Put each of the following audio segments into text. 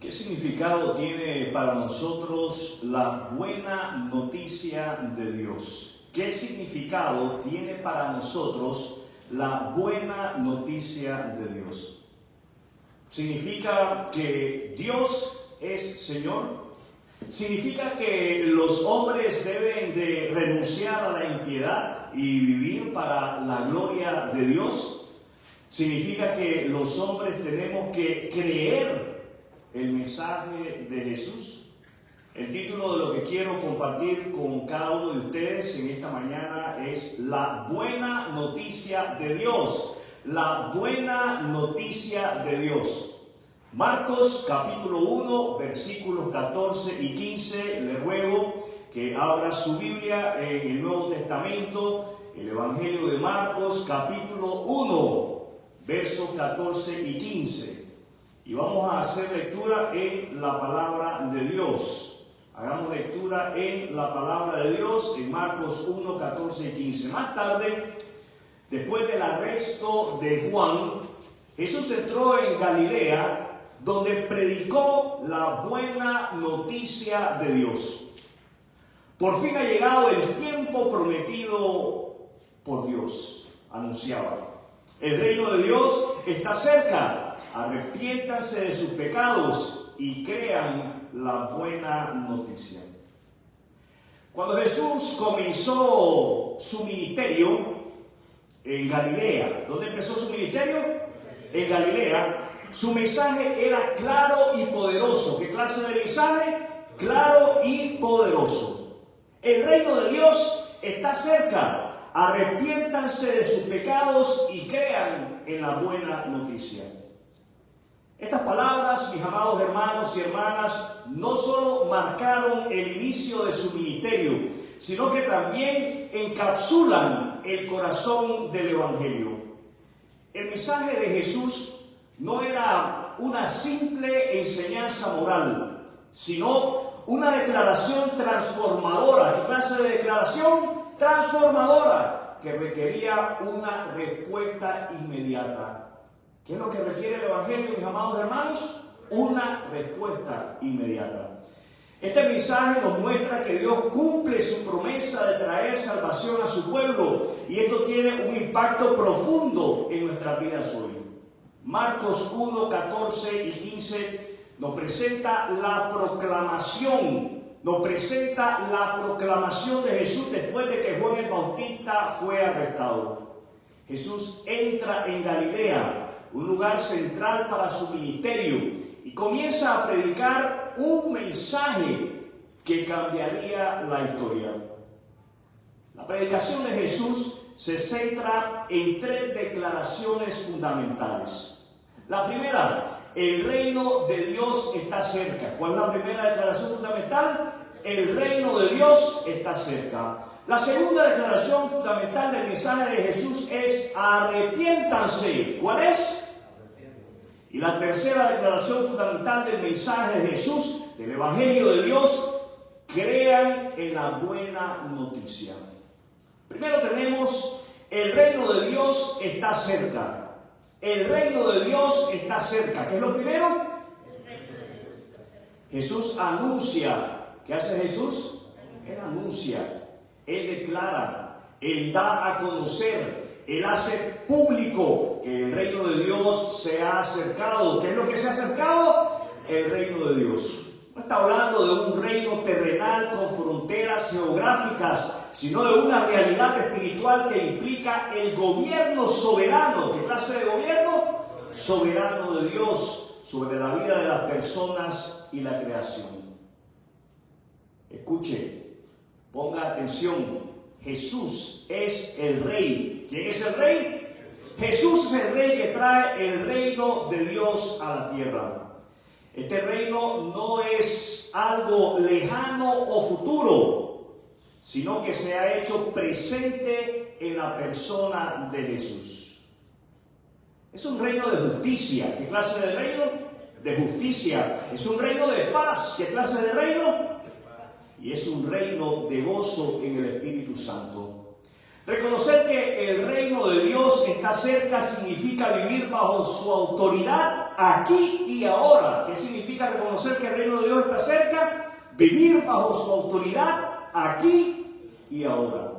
¿Qué significado tiene para nosotros la buena noticia de Dios? ¿Qué significado tiene para nosotros la buena noticia de Dios? ¿Significa que Dios es Señor? ¿Significa que los hombres deben de renunciar a la impiedad y vivir para la gloria de Dios? ¿Significa que los hombres tenemos que creer el mensaje de Jesús? El título de lo que quiero compartir con cada uno de ustedes en esta mañana es La buena noticia de Dios. La buena noticia de Dios. Marcos capítulo 1, versículos 14 y 15. Le ruego que abra su Biblia en el Nuevo Testamento, el Evangelio de Marcos capítulo 1, versos 14 y 15. Y vamos a hacer lectura en la palabra de Dios. Hagamos lectura en la palabra de Dios en Marcos 1, 14 y 15. Más tarde, después del arresto de Juan, Jesús entró en Galilea, donde predicó la buena noticia de Dios. Por fin ha llegado el tiempo prometido por Dios, anunciaba. El reino de Dios está cerca. Arrepiéntanse de sus pecados y crean la buena noticia. Cuando Jesús comenzó su ministerio en Galilea, ¿dónde empezó su ministerio? En Galilea. Su mensaje era claro y poderoso. ¿Qué clase de mensaje? Claro y poderoso. El reino de Dios está cerca. Arrepiéntanse de sus pecados y crean en la buena noticia. Estas palabras, mis amados hermanos y hermanas, no solo marcaron el inicio de su ministerio, sino que también encapsulan el corazón del Evangelio. El mensaje de Jesús no era una simple enseñanza moral, sino una declaración transformadora. ¿Qué clase de declaración? Transformadora, que requería una respuesta inmediata. ¿Qué es lo que requiere el Evangelio, mis amados hermanos? Una respuesta inmediata. Este mensaje nos muestra que Dios cumple su promesa de traer salvación a su pueblo, y esto tiene un impacto profundo en nuestras vidas hoy. Marcos 1, 14 y 15 nos presenta la proclamación de Jesús después de que Juan el Bautista fue arrestado. Jesús entra en Galilea, un lugar central para su ministerio, y comienza a predicar un mensaje que cambiaría la historia. La predicación de Jesús se centra en tres declaraciones fundamentales. La primera, el reino de Dios está cerca. ¿Cuál es la primera declaración fundamental? El reino de Dios está cerca. La segunda declaración fundamental del mensaje de Jesús es arrepiéntanse. ¿Cuál es? Y la tercera declaración fundamental del mensaje de Jesús, del Evangelio de Dios, crean en la buena noticia. Primero tenemos, el reino de Dios está cerca. El reino de Dios está cerca. ¿Qué es lo primero? Jesús anuncia. ¿Qué hace Jesús? Él anuncia, Él declara, Él da a conocer, Él hace público que el reino de Dios se ha acercado. ¿Qué es lo que se ha acercado? El reino de Dios. No está hablando de un reino terrenal con fronteras geográficas, sino de una realidad espiritual que implica el gobierno soberano. ¿Qué clase de gobierno? Soberano de Dios sobre la vida de las personas y la creación. Escuche, ponga atención. Jesús es el Rey. ¿Quién es el Rey? Jesús es el Rey que trae el reino de Dios a la tierra. Este reino no es algo lejano o futuro, sino que se ha hecho presente en la persona de Jesús. Es un reino de justicia. ¿Qué clase de reino? De justicia. Es un reino de paz. ¿Qué clase de reino? Y es un reino de gozo en el Espíritu Santo. Reconocer que el reino de Dios está cerca significa vivir bajo su autoridad aquí y ahora. ¿Qué significa reconocer que el reino de Dios está cerca? Vivir bajo su autoridad aquí y ahora.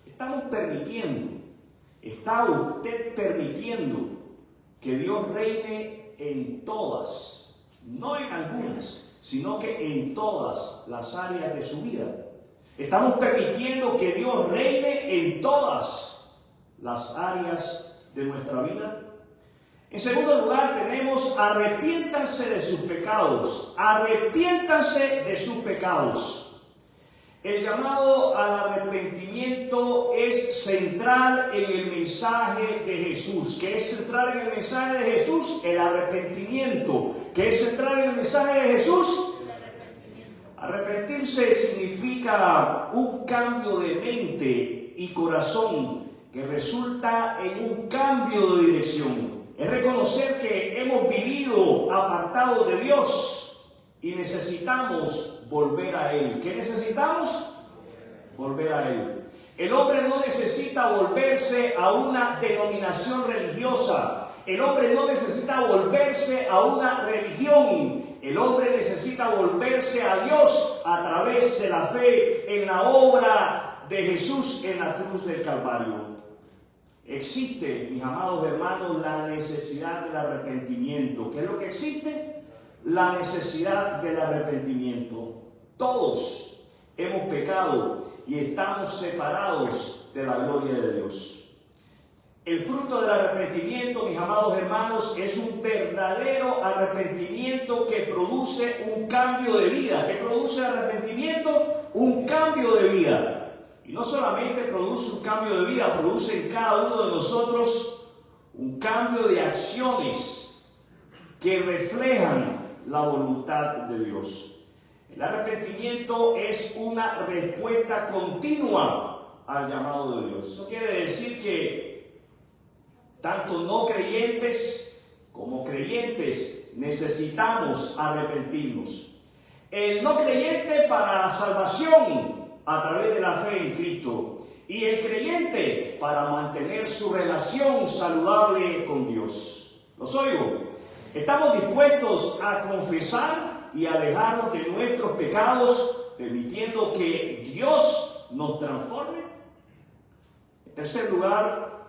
Estamos permitiendo, está usted permitiendo que Dios reine en todas, no en algunas, sino que en todas las áreas de su vida. Estamos permitiendo que Dios reine en todas las áreas de nuestra vida. En segundo lugar tenemos arrepiéntanse de sus pecados. Arrepiéntanse de sus pecados. El llamado al arrepentimiento es central en el mensaje de Jesús. ¿Qué es central en el mensaje de Jesús? El arrepentimiento. ¿Qué es central en el mensaje de Jesús? Arrepentirse significa un cambio de mente y corazón que resulta en un cambio de dirección. Es reconocer que hemos vivido apartados de Dios y necesitamos volver a Él. ¿Qué necesitamos? Volver a Él. El hombre no necesita volverse a una denominación religiosa. El hombre no necesita volverse a una religión. El hombre necesita volverse a Dios a través de la fe en la obra de Jesús en la cruz del Calvario. Existe, mis amados hermanos, la necesidad del arrepentimiento. ¿Qué es lo que existe? La necesidad del arrepentimiento. Todos hemos pecado y estamos separados de la gloria de Dios. El fruto del arrepentimiento, mis amados hermanos, es un verdadero arrepentimiento que produce un cambio de vida. ¿Qué produce el arrepentimiento? Un cambio de vida. Y no solamente produce un cambio de vida, produce en cada uno de nosotros un cambio de acciones que reflejan la voluntad de Dios. El arrepentimiento es una respuesta continua al llamado de Dios. Eso quiere decir que tanto no creyentes como creyentes necesitamos arrepentirnos. El no creyente para la salvación a través de la fe en Cristo, y el creyente para mantener su relación saludable con Dios. ¿Los oigo? ¿Estamos dispuestos a confesar y alejarnos de nuestros pecados, permitiendo que Dios nos transforme? En tercer lugar,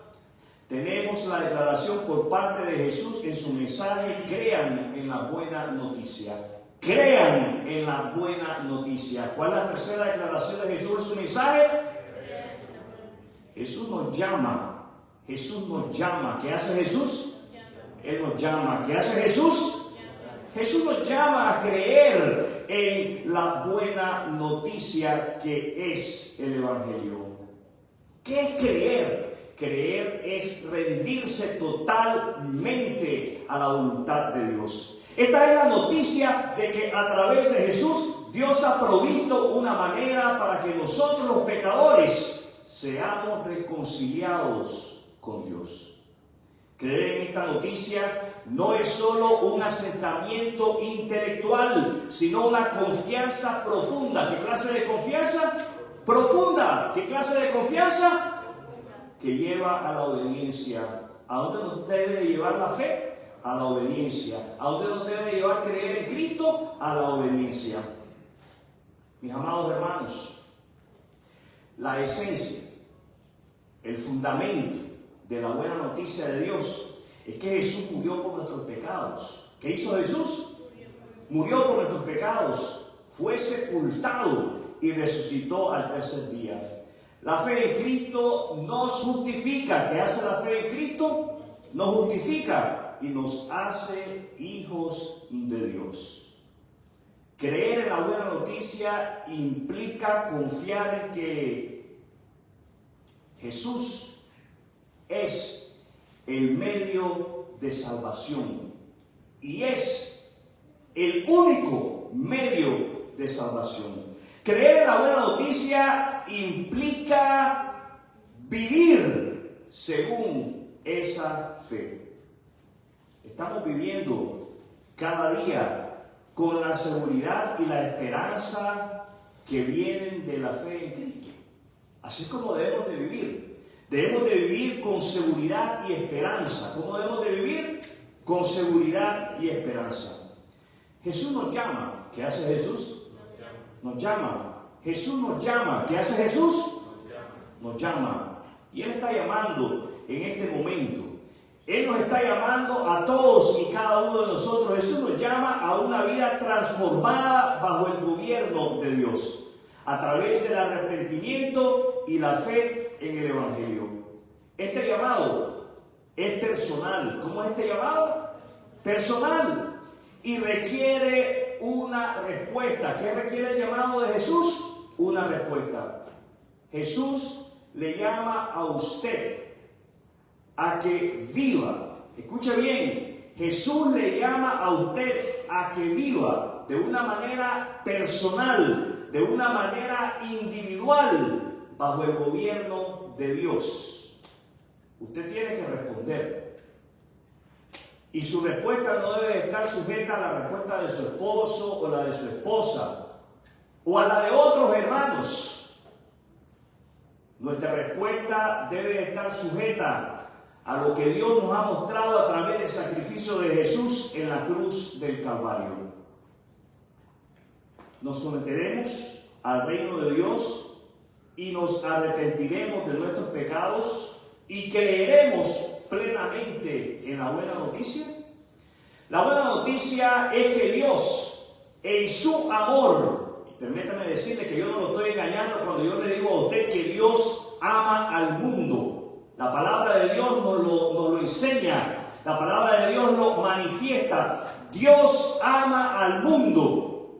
tenemos la declaración por parte de Jesús en su mensaje: crean en la buena noticia. Crean en la buena noticia. ¿Cuál es la tercera declaración de Jesús en su mensaje? Jesús nos llama. Jesús nos llama. ¿Qué hace Jesús? Él nos llama. ¿Qué hace Jesús? Jesús nos llama a creer en la buena noticia que es el Evangelio. ¿Qué es creer? Creer es rendirse totalmente a la voluntad de Dios. Esta es la noticia de que a través de Jesús Dios ha provisto una manera para que nosotros los pecadores seamos reconciliados con Dios. Creer en esta noticia no es solo un asentamiento intelectual, sino una confianza profunda. ¿Qué clase de confianza? Profunda. ¿Qué clase de confianza? Que lleva a la obediencia. ¿A dónde nos debe llevar la fe? A la obediencia. ¿A dónde nos debe llevar creer en Cristo? A la obediencia. Mis amados hermanos, la esencia, el fundamento de la buena noticia de Dios es que Jesús murió por nuestros pecados. ¿Qué hizo Jesús? Murió por nuestros pecados, fue sepultado y resucitó al tercer día. La fe en Cristo nos justifica. ¿Qué hace la fe en Cristo? Nos justifica y nos hace hijos de Dios. Creer en la buena noticia implica confiar en que Jesús es el medio de salvación y es el único medio de salvación. Creer en la buena noticia implica vivir según esa fe. Estamos viviendo cada día con la seguridad y la esperanza que vienen de la fe en Cristo. Así es como debemos de vivir. Debemos de vivir con seguridad y esperanza. ¿Cómo debemos de vivir? con seguridad y esperanza. Jesús nos llama. ¿Qué hace Jesús? Nos llama. Jesús nos llama. ¿Qué hace Jesús? Nos llama. Y Él está llamando en este momento. Él nos está llamando a todos y cada uno de nosotros. Jesús nos llama a una vida transformada bajo el gobierno de Dios, a través del arrepentimiento y la fe en el Evangelio. Este llamado es personal. ¿Cómo es este llamado? Personal. Y requiere una respuesta. ¿Qué requiere el llamado de Jesús? Una respuesta. Jesús le llama a usted a que viva. Escuche bien, Jesús le llama a usted a que viva de una manera personal, de una manera individual, bajo el gobierno de Dios. Usted tiene que responder. Y su respuesta no debe estar sujeta a la respuesta de su esposo o la de su esposa o a la de otros hermanos. Nuestra respuesta debe estar sujeta a lo que Dios nos ha mostrado a través del sacrificio de Jesús en la cruz del Calvario. Nos someteremos al reino de Dios y nos arrepentiremos de nuestros pecados y creeremos plenamente en la buena noticia. La buena noticia es que Dios, en su amor, permítame decirle que yo no lo estoy engañando cuando yo le digo a usted que Dios ama al mundo. La palabra de Dios nos lo enseña, la palabra de Dios lo manifiesta. Dios ama al mundo.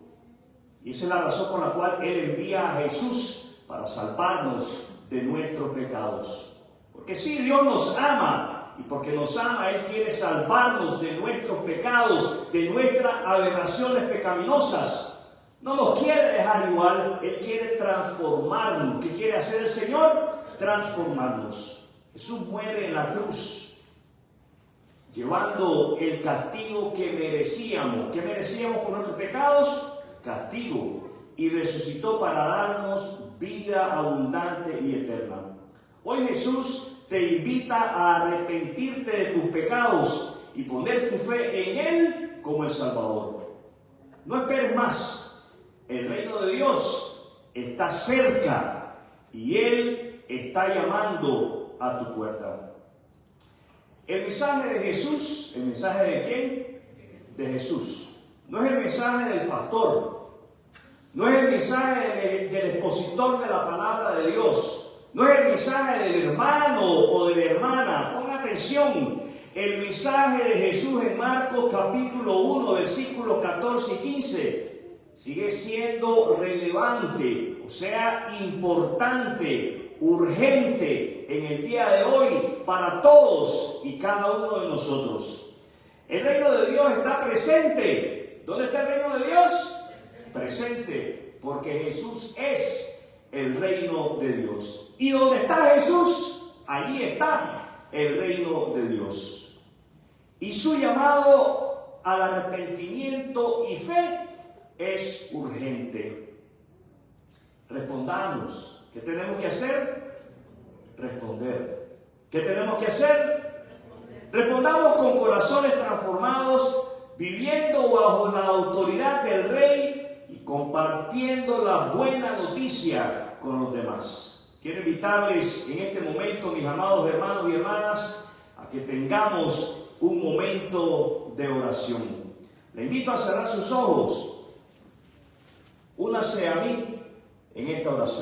Y esa es la razón por la cual Él envía a Jesús para salvarnos de nuestros pecados. Porque sí, Dios nos ama, y porque nos ama, Él quiere salvarnos de nuestros pecados, de nuestras aberraciones pecaminosas. No nos quiere dejar igual, Él quiere transformarnos. ¿Qué quiere hacer el Señor? Transformarnos. Jesús muere en la cruz, llevando el castigo que merecíamos. ¿Qué merecíamos por nuestros pecados? Castigo. Y resucitó para darnos vida abundante y eterna. Hoy Jesús te invita a arrepentirte de tus pecados y poner tu fe en Él como el Salvador. No esperes más. El reino de Dios está cerca y Él está llamando a tu puerta. El mensaje de Jesús, ¿el mensaje de quién? De Jesús. No es el mensaje del pastor, no es el mensaje del expositor de la palabra de Dios, no es el mensaje del hermano o de la hermana. Ponga atención, el mensaje de Jesús en Marcos capítulo 1, versículos 14 y 15 sigue siendo relevante, o sea, importante, urgente en el día de hoy para todos y cada uno de nosotros. El reino de Dios está presente. ¿Dónde está el reino de Dios? Presente, porque Jesús es el reino de Dios. Y donde está Jesús, allí está el reino de Dios. Y su llamado al arrepentimiento y fe es urgente. Respondamos. ¿Qué tenemos que hacer? Responder. ¿Qué tenemos que hacer? Respondamos con corazones transformados, viviendo bajo la autoridad del Rey y compartiendo la buena noticia con los demás. Quiero invitarles en este momento, mis amados hermanos y hermanas, a que tengamos un momento de oración. Le invito a cerrar sus ojos. Únase a mí en esta oración.